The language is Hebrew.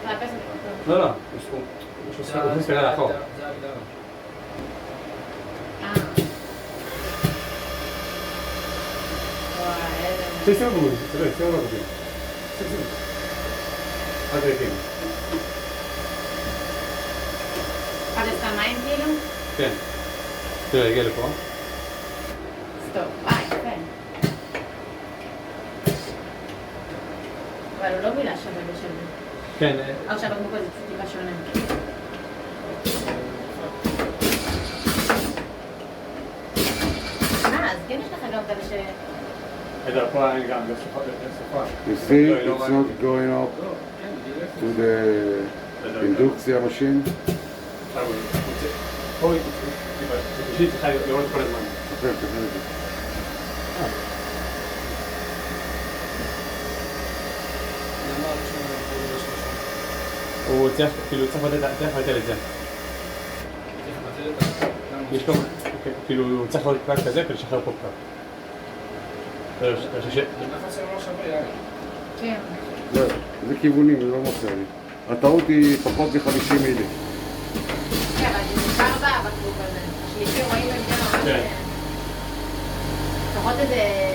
תאפס את זה. לא, יש פה. הוא מסתכל לאחור. שימו בגוד, שימו בגוד. עד ריקים. עד הסתם מים כאילו? כן. תראה, הגיע לפה. סטופ, יפה. אבל הוא לא מילה שווה בשווה. כן. עכשיו בגמוק הזה טיפה שונה. אז כן יש לך גם כאלה ש... פה אני גם בסופה. You see, it's not going up to the induction machine. פה היא צריכה לראות כל הזמן. תחזר את זה. הוא צריך, כאילו, צריך לבטל את זה. יש לו, כאילו, הוא צריך עוד פקק כזה כדי לשחרר פה פקק. כן. זה כיוונים, זה לא מוצא לי. הטעות היא פחות מ-50 מילי. כן, אבל זה נשאר בבקבוק הזה. שלישי רואים במדינה ממש... לפחות איזה